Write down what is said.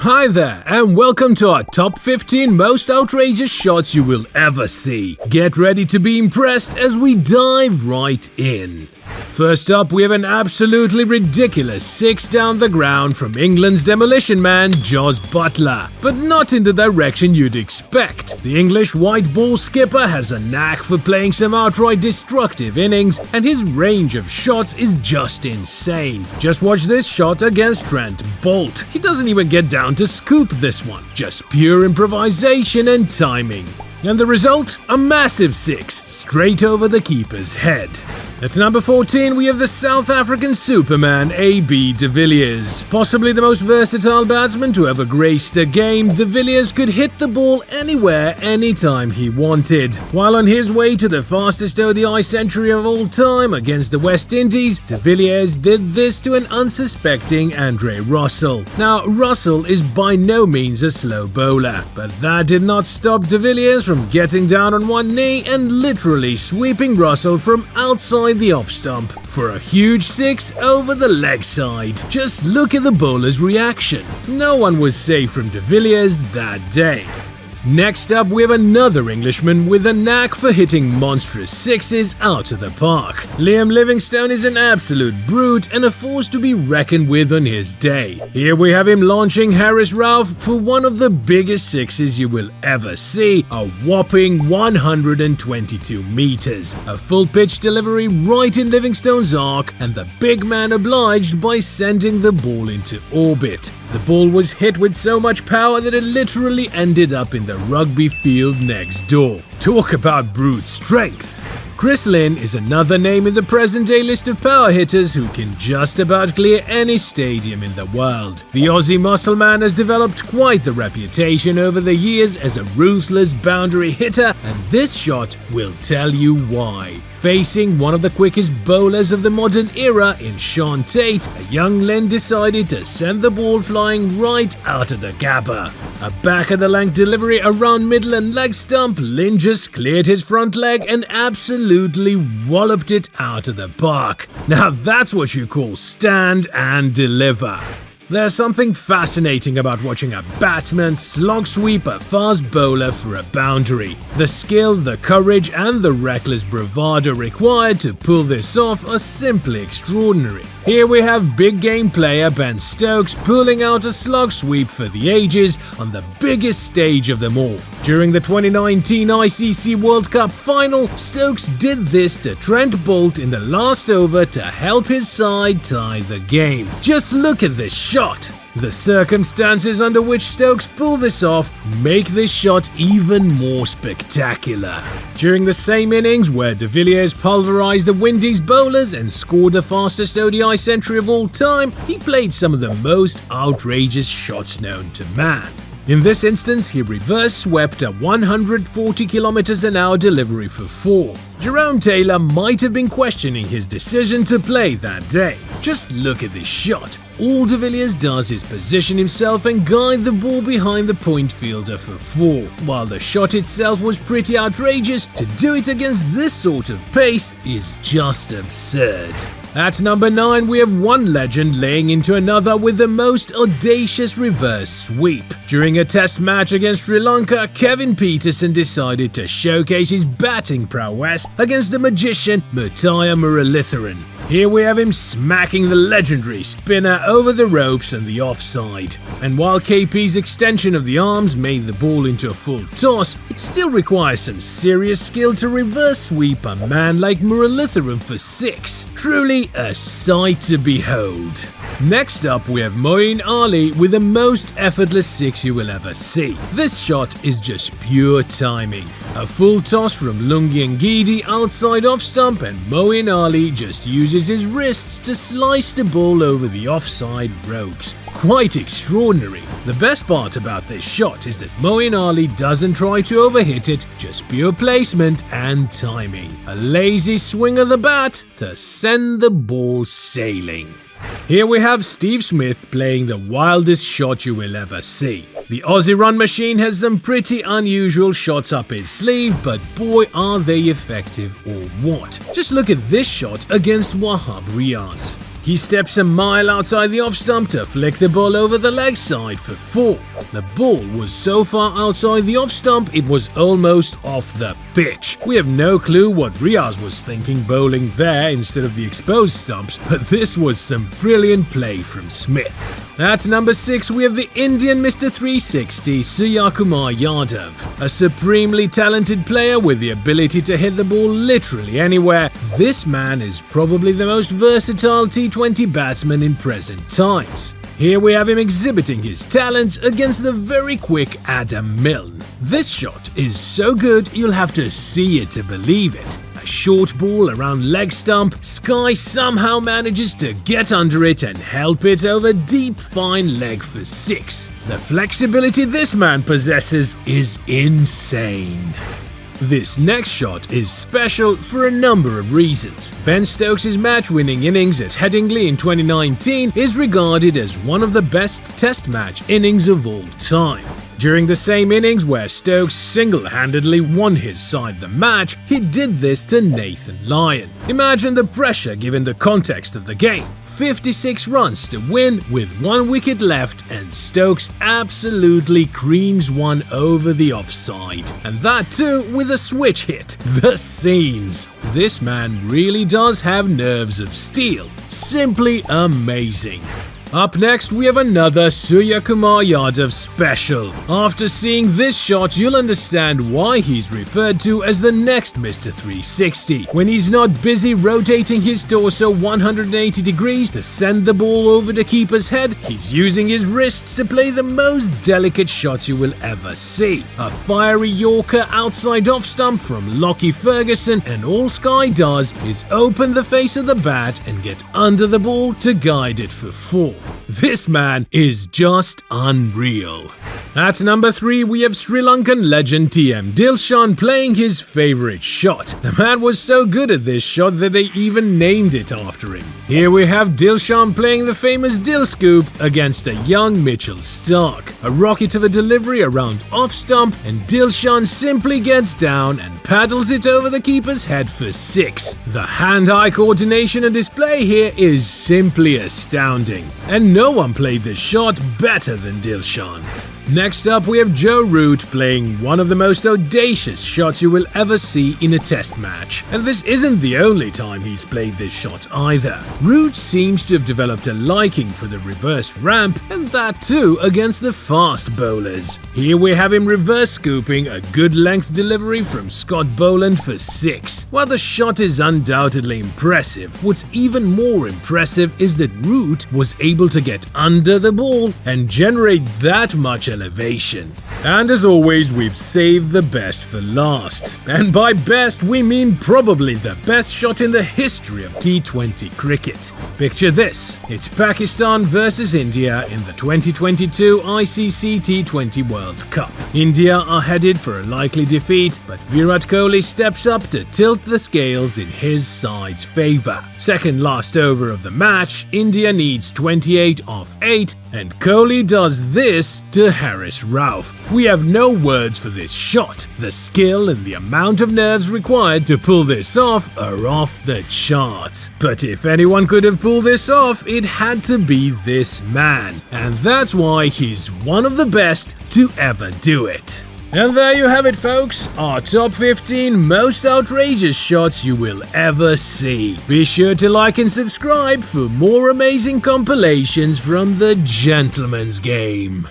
Hi there, and welcome to our top 15 most outrageous shots you will ever see. Get ready to be impressed as we dive right in. First up, we have an absolutely ridiculous 6 down the ground from England's demolition man, Jos Buttler, but not in the direction you'd expect. The English white ball skipper has a knack for playing some outright destructive innings, and his range of shots is just insane. Just watch this shot against Trent Boult. He doesn't even get down to scoop this one, just pure improvisation and timing. And the result? A massive 6, straight over the keeper's head. At number 14, we have the South African Superman, A.B. de Villiers. Possibly the most versatile batsman to ever grace the game, de Villiers could hit the ball anywhere, anytime he wanted. While on his way to the fastest ODI century of all time against the West Indies, de Villiers did this to an unsuspecting Andre Russell. Now, Russell is by no means a slow bowler, but that did not stop de Villiers from getting down on one knee and literally sweeping Russell from outside the off stump for a huge 6 over the leg side. Just look at the bowler's reaction. No one was safe from de Villiers that day. Next up, we have another Englishman with a knack for hitting monstrous 6s out of the park. Liam Livingstone is an absolute brute and a force to be reckoned with on his day. Here we have him launching Haris Rauf for one of the biggest 6s you will ever see, a whopping 122 meters. A full pitch delivery right in Livingstone's arc, and the big man obliged by sending the ball into orbit. The ball was hit with so much power that it literally ended up in the rugby field next door. Talk about brute strength. Chris Lynn is another name in the present-day list of power hitters who can just about clear any stadium in the world. The Aussie muscle man has developed quite the reputation over the years as a ruthless boundary hitter, and this shot will tell you why. Facing one of the quickest bowlers of the modern era in Shaun Tate, a young Lynn decided to send the ball flying right out of the gabba. A back-of-the-length delivery around middle and leg stump, Lynn just cleared his front leg and absolutely walloped it out of the park. Now that's what you call stand and deliver. There's something fascinating about watching a batsman slog sweep a fast bowler for a boundary. The skill, the courage, and the reckless bravado required to pull this off are simply extraordinary. Here we have big game player Ben Stokes pulling out a slog sweep for the ages on the biggest stage of them all. During the 2019 ICC World Cup final, Stokes did this to Trent Boult in the last over to help his side tie the game. Just look at this shot. The circumstances under which Stokes pulled this off make this shot even more spectacular. During the same innings where de Villiers pulverized the Windies bowlers and scored the fastest ODI century of all time, he played some of the most outrageous shots known to man. In this instance, he reverse swept a 140 km/h delivery for 4. Jerome Taylor might have been questioning his decision to play that day. Just look at this shot. All de Villiers does is position himself and guide the ball behind the point fielder for 4. While the shot itself was pretty outrageous, to do it against this sort of pace is just absurd. At number 9, we have one legend laying into another with the most audacious reverse sweep. During a test match against Sri Lanka, Kevin Peterson decided to showcase his batting prowess against the magician Muttiah Muralitharan. Here we have him smacking the legendary spinner over the ropes and the offside. And while KP's extension of the arms made the ball into a full toss, it still requires some serious skill to reverse sweep a man like Muralitharan for 6. Truly a sight to behold. Next up, we have Moeen Ali with the most effortless 6 you will ever see. This shot is just pure timing. A full toss from Lungi Ngidi outside off stump, and Moeen Ali just uses his wrists to slice the ball over the offside ropes. Quite extraordinary. The best part about this shot is that Moeen Ali doesn't try to overhit it, just pure placement and timing. A lazy swing of the bat to send the ball sailing. Here we have Steve Smith playing the wildest shot you will ever see. The Aussie run machine has some pretty unusual shots up his sleeve, but boy are they effective or what. Just look at this shot against Wahab Riaz. He steps a mile outside the off stump to flick the ball over the leg side for 4. The ball was so far outside the off stump it was almost off the pitch. We have no clue what Riaz was thinking bowling there instead of the exposed stumps, but this was some brilliant play from Smith. At number 6, we have the Indian Mr. 360, Suryakumar Yadav. A supremely talented player with the ability to hit the ball literally anywhere, this man is probably the most versatile T20 batsman in present times. Here we have him exhibiting his talents against the very quick Adam Milne. This shot is so good you'll have to see it to believe it. A short ball around leg stump, Sky somehow manages to get under it and help it over deep fine leg for 6. The flexibility this man possesses is insane. This next shot is special for a number of reasons. Ben Stokes' match-winning innings at Headingley in 2019 is regarded as one of the best Test match innings of all time. During the same innings where Stokes single-handedly won his side the match, he did this to Nathan Lyon. Imagine the pressure given the context of the game. 56 runs to win with 1 wicket left, and Stokes absolutely creams one over the offside. And that too with a switch hit. The scenes. This man really does have nerves of steel. Simply amazing. Up next, we have another Suryakumar Yadav special. After seeing this shot, you'll understand why he's referred to as the next Mr. 360. When he's not busy rotating his torso 180 degrees to send the ball over the keeper's head, he's using his wrists to play the most delicate shots you will ever see. A fiery Yorker outside off stump from Lockie Ferguson, and all Sky does is open the face of the bat and get under the ball to guide it for 4. This man is just unreal. At number 3, we have Sri Lankan legend TM Dilshan playing his favorite shot. The man was so good at this shot that they even named it after him. Here we have Dilshan playing the famous Dil Scoop against a young Mitchell Starc. A rocket of a delivery around off stump, and Dilshan simply gets down and paddles it over the keeper's head for 6. The hand-eye coordination and display here is simply astounding, and no one played this shot better than Dilshan. Next up, we have Joe Root playing one of the most audacious shots you will ever see in a test match. And this isn't the only time he's played this shot either. Root seems to have developed a liking for the reverse ramp, and that too against the fast bowlers. Here we have him reverse scooping a good length delivery from Scott Boland for 6. While the shot is undoubtedly impressive, what's even more impressive is that Root was able to get under the ball and generate that much elevation. And as always, we've saved the best for last. And by best, we mean probably the best shot in the history of T20 cricket. Picture this. It's Pakistan versus India in the 2022 ICC T20 World Cup. India are headed for a likely defeat, but Virat Kohli steps up to tilt the scales in his side's favour. Second last over of the match, India needs 28 off 8, and Kohli does this to Haris Rauf. We have no words for this shot. The skill and the amount of nerves required to pull this off are off the charts. But if anyone could have pulled this off, it had to be this man. And that's why he's one of the best to ever do it. And there you have it, folks, our top 15 most outrageous shots you will ever see. Be sure to like and subscribe for more amazing compilations from the gentleman's game.